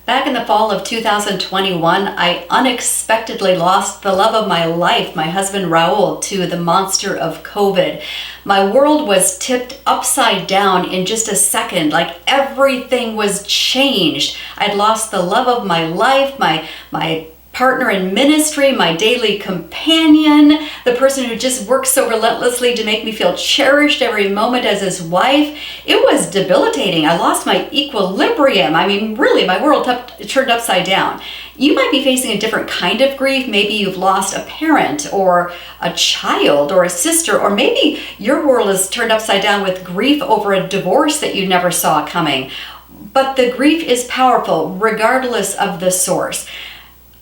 Back in the fall of 2021, I unexpectedly lost the love of my life, my husband Raul, to the monster of COVID. My world was tipped upside down in just a second, like everything was changed. I'd lost the love of my life, my partner in ministry, my daily companion, the person who just works so relentlessly to make me feel cherished every moment as his wife. It was debilitating. I lost my equilibrium. I mean, really, my world turned upside down. You might be facing a different kind of grief. Maybe you've lost a parent or a child or a sister, or maybe your world is turned upside down with grief over a divorce that you never saw coming. But the grief is powerful regardless of the source.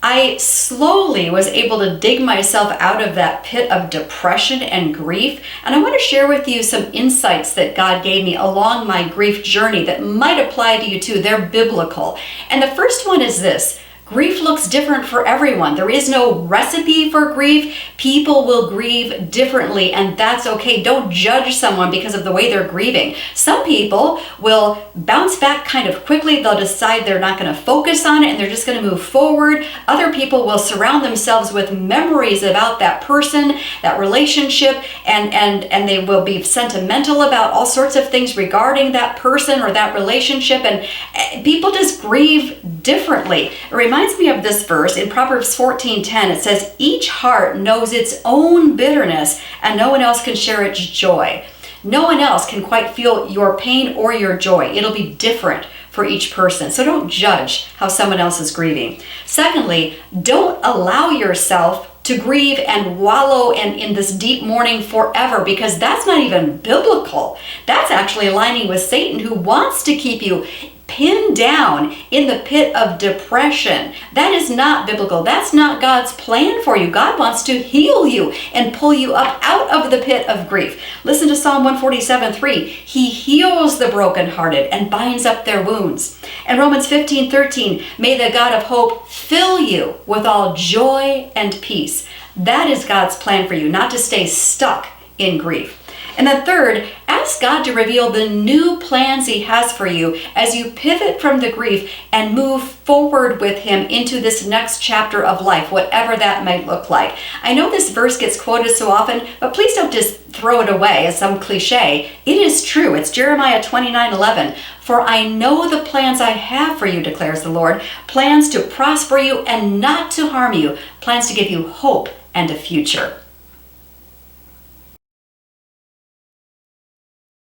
I slowly was able to dig myself out of that pit of depression and grief, and I want to share with you some insights that God gave me along my grief journey that might apply to you too. They're biblical. And the first one is this: grief looks different for everyone. There is no recipe for grief. People will grieve differently, and that's okay. Don't judge someone because of the way they're grieving. Some people will bounce back kind of quickly. They'll decide they're not going to focus on it and they're just going to move forward. Other people will surround themselves with memories about that person, that relationship, and they will be sentimental about all sorts of things regarding that person or that relationship, and people just grieve differently. It reminds me of this verse in Proverbs 14:10. It says, "Each heart knows its own bitterness, and no one else can share its joy." No one else can quite feel your pain or your joy. It'll be different for each person. So don't judge how someone else is grieving. Secondly, don't allow yourself to grieve and wallow in this deep mourning forever, because that's not even biblical. That's actually aligning with Satan, who wants to keep you pinned down in the pit of depression. That is not biblical. That's not God's plan for you. God wants to heal you and pull you up out of the pit of grief. Listen to Psalm 147:3. He heals the brokenhearted and binds up their wounds. And Romans 15:13, may the God of hope fill you with all joy and peace. That is God's plan for you, not to stay stuck in grief. And then third, ask God to reveal the new plans He has for you as you pivot from the grief and move forward with Him into this next chapter of life, whatever that might look like. I know this verse gets quoted so often, but please don't just throw it away as some cliche. It is true. It's Jeremiah 29:11. For I know the plans I have for you, declares the Lord, plans to prosper you and not to harm you, plans to give you hope and a future.